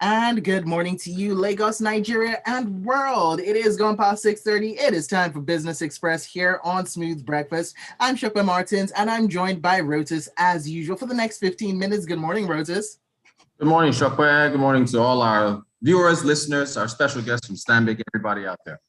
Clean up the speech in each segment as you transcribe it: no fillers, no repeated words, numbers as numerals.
And good morning to you, Lagos, Nigeria, and world. It is gone past 6:30. It is time for Business Express here on Smooth Breakfast. I'm Sope Martins, and I'm joined by Rotus as usual for the next 15 minutes. Good morning, Rotus. Good morning, Sope. Good morning to all our viewers, listeners, our special guests from Stanbic, everybody out there.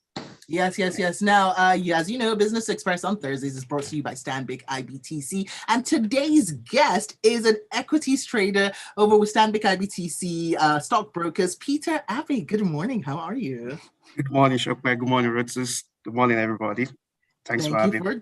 Yes. Now, as you know, Business Express on Thursdays is brought to you by Stanbic IBTC. And today's guest is an equities trader over with Stanbic IBTC Stockbrokers, Peter Abbey. Good morning. How are you? Good morning, Sope. Good morning, Rotus. Good morning, everybody. Thanks for having me.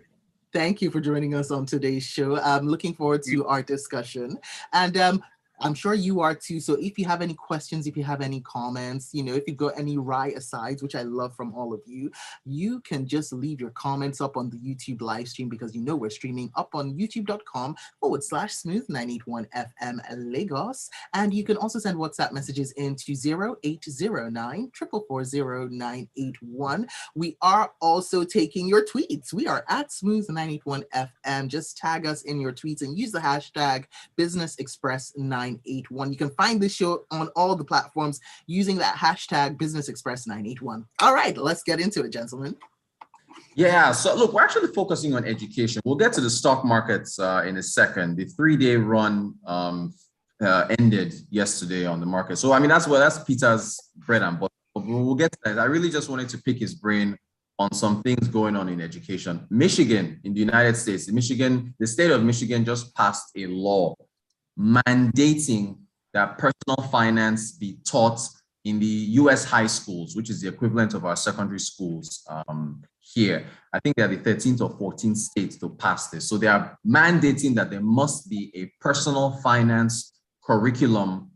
Thank you for joining us on today's show. I'm looking forward to our discussion. And I'm sure you are too. So if you have any questions, if you have any comments, if you've got any right asides, which I love from all of you, you can just leave your comments up on the YouTube live stream because we're streaming up on youtube.com/smooth981FM Lagos. And you can also send WhatsApp messages into 0809 444 0981. We are also taking your tweets. We are at smooth981FM. Just tag us in your tweets and use the hashtag BusinessExpress981. You can find this show on all the platforms using that hashtag BusinessExpress981. All right, let's get into it, gentlemen. Yeah, so look, we're actually focusing on education. We'll get to the stock markets in a second. The 3-day run ended yesterday on the market. So, that's Peter's bread and butter. We'll get to that. I really just wanted to pick his brain on some things going on in education. Michigan, in the United States, the state of Michigan just passed a law mandating that personal finance be taught in the US high schools, which is the equivalent of our secondary schools here. I think they're the 13th or 14th states to pass this. So they are mandating that there must be a personal finance curriculum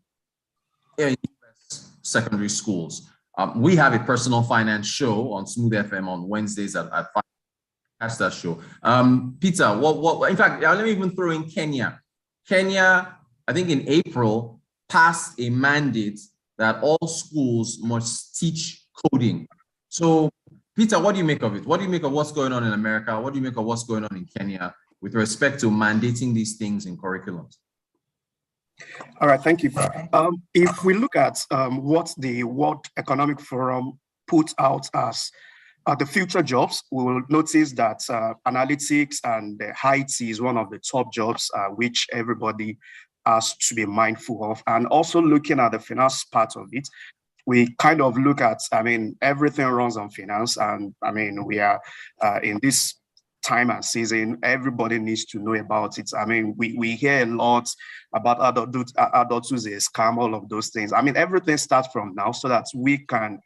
in US secondary schools. We have a personal finance show on Smooth FM on Wednesdays at 5. That's that show. Peter, what in fact, let me even throw in Kenya. Kenya, I think in April, passed a mandate that all schools must teach coding. So, Peter, what do you make of it? What do you make of what's going on in America? What do you make of what's going on in Kenya with respect to mandating these things in curriculums? All right, thank you. If we look at what the World Economic Forum put out as the future jobs, we will notice that analytics and IT is one of the top jobs which everybody has to be mindful of. And also looking at the finance part of it, we kind of look at, everything runs on finance. And we are in this time and season, everybody needs to know about it. We hear a lot about adults who's a scam, all of those things. Everything starts from now so that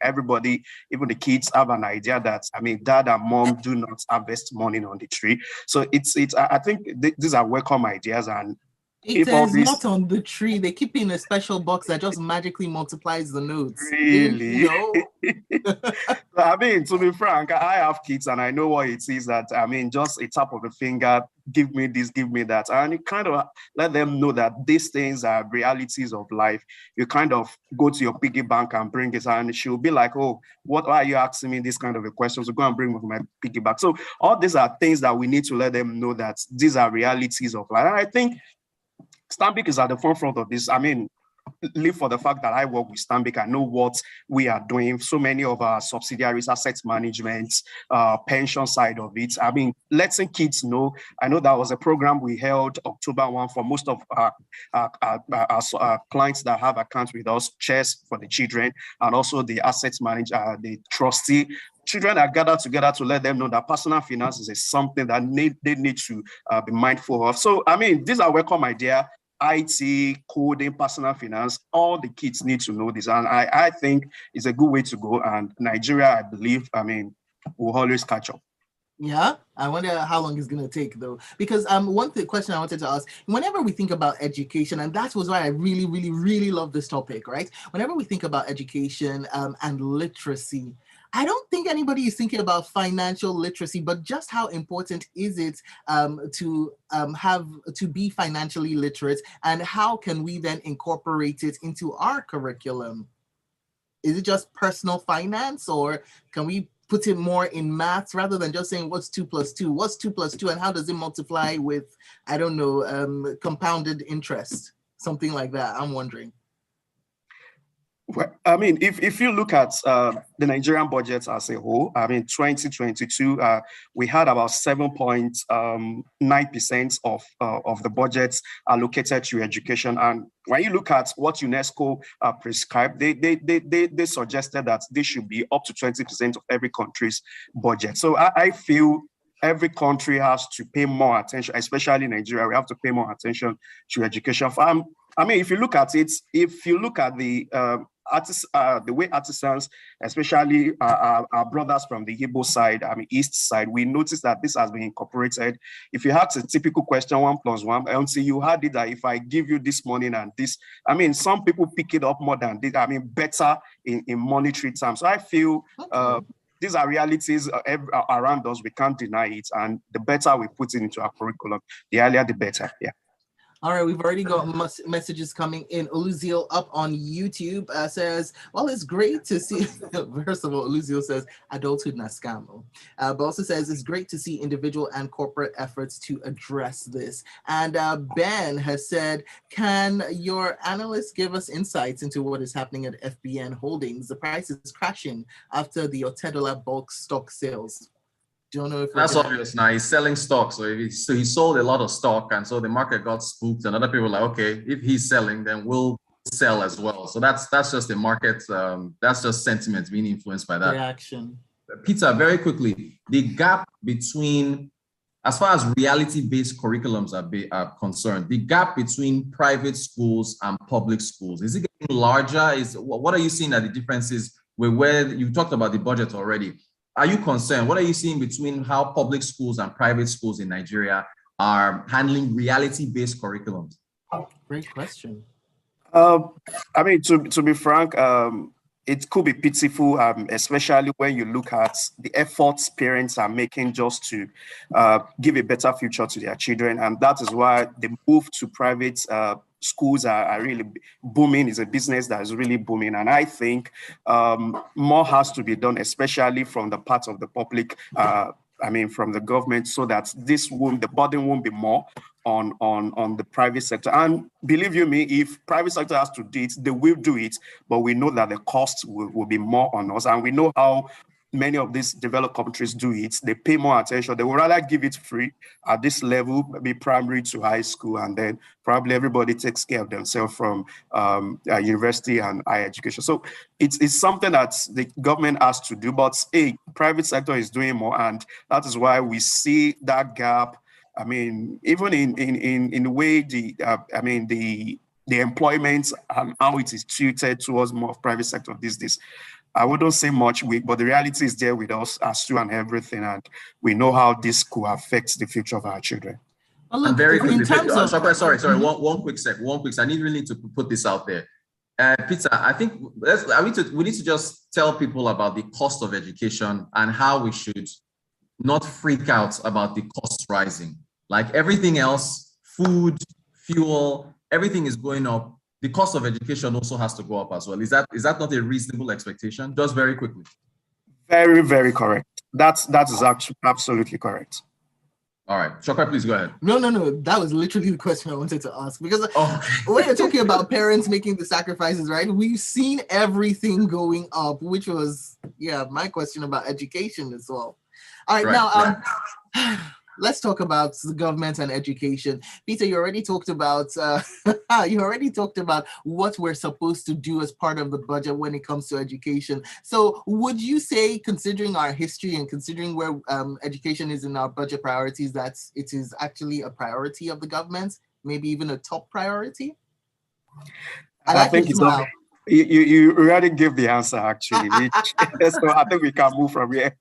everybody, even the kids, have an idea that, dad and mom do not invest money on the tree. So I think these are welcome ideas. And it is not on the tree. They keep it in a special box that just magically multiplies the notes. Really? To be frank, I have kids and I know what it is that, just a tap of the finger, give me this, give me that. And you kind of let them know that these things are realities of life. You kind of go to your piggy bank and bring it, and she'll be like, oh, why are you asking me this kind of a question? So go and bring my piggy bank. So all these are things that we need to let them know that these are realities of life. And I think Stanbic is at the forefront of this. Live for the fact that I work with Stanbic, I know what we are doing. So many of our subsidiaries, asset management, pension side of it. Letting kids know. I know that was a program we held October 1 for most of our clients that have accounts with us, Chess for the children, and also the asset manager, the trustee. Children are gathered together to let them know that personal finances is something that they need to be mindful of. So, these are welcome idea. IT, coding, personal finance, all the kids need to know this. And I think it's a good way to go. And Nigeria, I believe, will always catch up. Yeah, I wonder how long it's going to take, though. Because one question I wanted to ask, whenever we think about education, and that was why I really, really, really love this topic, right? Whenever we think about education and literacy, I don't think anybody is thinking about financial literacy, but just how important is it to be financially literate, and how can we then incorporate it into our curriculum? Is it just personal finance, or can we put it more in maths rather than just saying what's 2 plus 2? What's 2 plus 2 and how does it multiply with, I don't know, compounded interest? Something like that, I'm wondering. Well, I mean, if you look at the Nigerian budget as a whole, I mean, 2022, we had about 7.9% of the budgets allocated to education. And when you look at what UNESCO prescribed, they suggested that this should be up to 20% of every country's budget. So I feel every country has to pay more attention, especially Nigeria. We have to pay more attention to education. I mean, if you look at it, if you look at the the way artisans, especially our brothers from the Igbo side, I mean, East side, we noticed that this has been incorporated. If you had a typical question, 1 + 1, until you had it that if I give you this money and this, I mean, some people pick it up more than this, I mean, better in monetary terms. So I feel these are realities around us. We can't deny it. And the better we put it into our curriculum, the earlier, the better. Yeah. All right, we've already got messages coming in. Oluzio up on YouTube says, well, it's great to see, first of all, Oluzio says, adulthood na scam. But also says, it's great to see individual and corporate efforts to address this. And Ben has said, can your analysts give us insights into what is happening at FBN Holdings? The price is crashing after the Otedola bulk stock sales. Don't know if that's obvious now. He's selling stock, so he sold a lot of stock, and so the market got spooked. And other people were like, okay, if he's selling, then we'll sell as well. So that's just the market. That's just sentiment being influenced by that reaction. Peter, very quickly, the gap between, as far as reality-based curriculums are concerned, the gap between private schools and public schools, is it getting larger? What are you seeing that the differences where you talked about the budget already? Are you concerned? What are you seeing between how public schools and private schools in Nigeria are handling reality-based curriculums? Great question. I mean, to be frank, it could be pitiful, especially when you look at the efforts parents are making just to give a better future to their children. And that is why the move to private schools are really booming. It's a business that is really booming. And I think more has to be done, especially from the part of the public, I mean, from the government, so that the burden won't be more on the private sector. And believe you me, if private sector has to do it, they will do it, but we know that the cost will be more on us. And we know how many of these developed countries do it. They pay more attention. They would rather give it free at this level, maybe primary to high school, and then probably everybody takes care of themselves from university and higher education. So it's something that the government has to do, but private sector is doing more, and that is why we see that gap. I mean, even in the way the employment and how it is treated towards more of private sector these days. I wouldn't say much, but the reality is there with us as to and everything, and we know how this could affect the future of our children. Well, look, very quickly, sorry, one quick sec. I really need to put this out there. Peter, I think we need to just tell people about the cost of education and how we should not freak out about the costs rising. Like everything else, food, fuel, everything is going up. The cost of education also has to go up as well. Is that not a reasonable expectation? Just very quickly. Very, very correct. That is actually absolutely correct. All right, Sope, please go ahead. No. That was literally the question I wanted to ask, because when you're talking about parents making the sacrifices, right? We've seen everything going up, which was, my question about education as well. All right, now, let's talk about the government and education. Peter, you already talked about what we're supposed to do as part of the budget when it comes to education. So would you say, considering our history and considering where education is in our budget priorities, that it is actually a priority of the government, maybe even a top priority? I think it's not. You already gave the answer, actually. So I think we can move from here.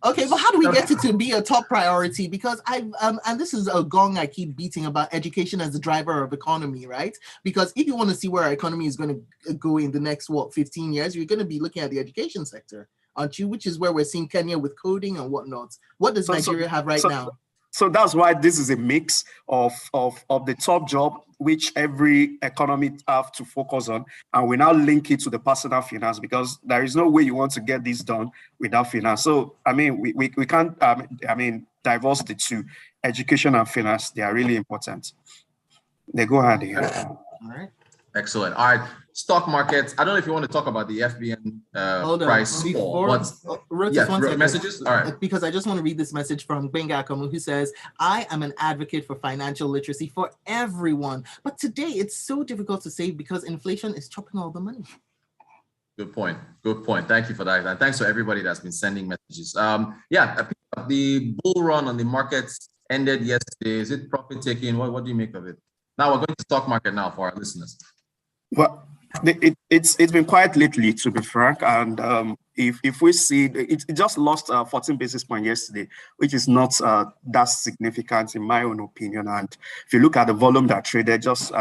Okay, but how do we get it to be a top priority? Because and this is a gong I keep beating about education as the driver of economy, right? Because if you want to see where our economy is going to go in the next 15 years, you're going to be looking at the education sector, aren't you? Which is where we're seeing Kenya with coding and whatnot. What does Nigeria have right now? So that's why this is a mix of the top job, which every economy have to focus on, and we now link it to the personal finance, because there is no way you want to get this done without finance. So I mean, we can't divorce the two. Education and finance, they are really important. They go hand in hand. All right. Excellent. All right. stock markets. I don't know if you want to talk about the FBN price fall, but Rotus, messages. All right. Because I just want to read this message from Benga Akamu, who says, I am an advocate for financial literacy for everyone. But today it's so difficult to save because inflation is chopping all the money. Good point. Good point. Thank you for that. And thanks to everybody that's been sending messages. The bull run on the markets ended yesterday. Is it profit taking? What do you make of it? Now we're going to stock market now for our listeners. Well, it's been quiet lately, to be frank, and if we see it just lost 14 basis points yesterday, which is not that significant in my own opinion. And if you look at the volume that traded, just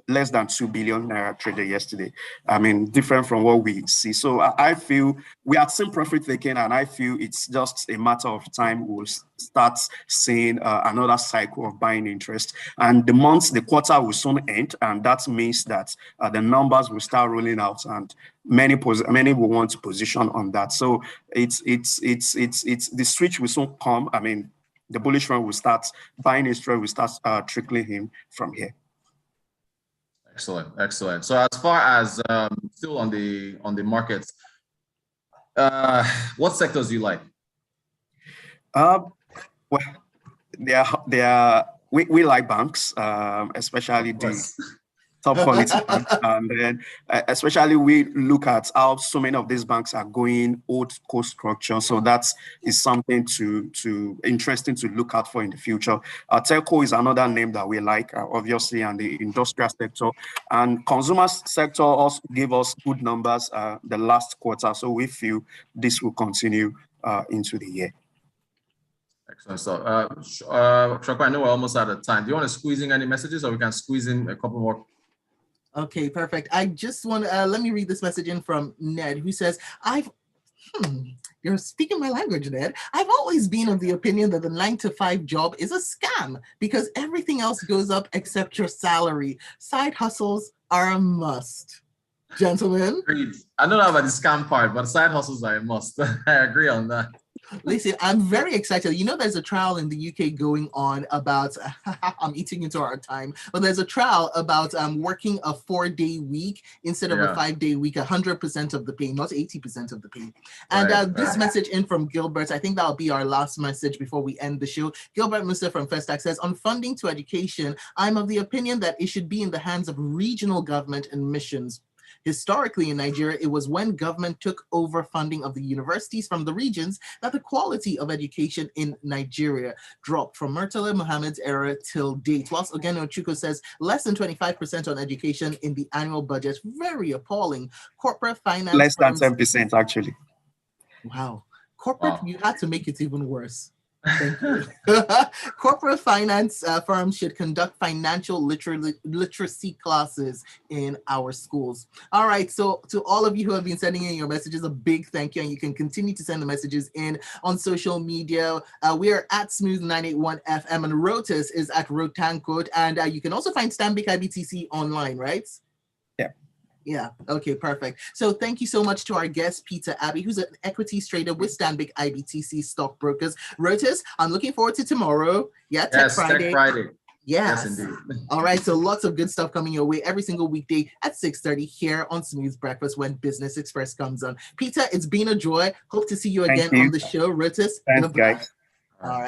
less than 2 billion naira traded yesterday. I mean, different from what we see. So I feel we are seeing profit taking, and I feel it's just a matter of time. We'll start seeing another cycle of buying interest, and the quarter will soon end, and that means that the numbers will start rolling out, and many will want to position on that. So it's the switch will soon come. I mean, the bullish run will start, buying interest will start trickling in from here. Excellent. So as far as still on the markets, what sectors do you like? Well, we like banks, especially the top quality banks, and then especially we look at how so many of these banks are going old core structure. So that is something to interesting to look out for in the future. Telco is another name that we like, obviously, and the industrial sector and consumer sector also gave us good numbers the last quarter. So we feel this will continue into the year. Excellent stuff. Shakwa, I know we're almost out of time. Do you want to squeeze in any messages, or we can squeeze in a couple more? Okay, perfect. I just want to let me read this message in from Ned, who says, you're speaking my language, Ned. I've always been of the opinion that the 9-to-5 job is a scam because everything else goes up except your salary. Side hustles are a must. Gentlemen. I don't know about the scam part, but side hustles are a must. I agree on that. Listen, I'm very excited. You know, there's a trial in the UK going on about, I'm eating into our time, but there's a trial about working a 4-day week instead of a 5-day week, 100% of the pay, not 80% of the pay. And this message in from Gilbert, I think that'll be our last message before we end the show. Gilbert Musa from Festac says, on funding to education, I'm of the opinion that it should be in the hands of regional government and missions. Historically in Nigeria, it was when government took over funding of the universities from the regions that the quality of education in Nigeria dropped from Murtala Muhammad's era till date. Whilst Ogeno Chuko says less than 25% on education in the annual budget, very appalling. Corporate finance. Less than 10% actually. Wow. Corporate, you had to make it even worse. Thank you. Corporate finance firms should conduct financial literacy classes in our schools. All right, so to all of you who have been sending in your messages, a big thank you, and you can continue to send the messages in on social media. We are at Smooth981 FM, and Rotus is at Rotancode, and you can also find Stanbic IBTC online, right? Yeah. Okay, perfect. So thank you so much to our guest, Peter Abbey, who's an equities trader with Stanbic IBTC Stockbrokers. Rotus, I'm looking forward to tomorrow. Yeah, Tech Friday. Tech Friday. Yes. Indeed. All right. So lots of good stuff coming your way every single weekday at 6:30 here on Smooth Breakfast when Business Express comes on. Peter, it's been a joy. Hope to see you again on the show. Rotus. Thanks, guys. All right.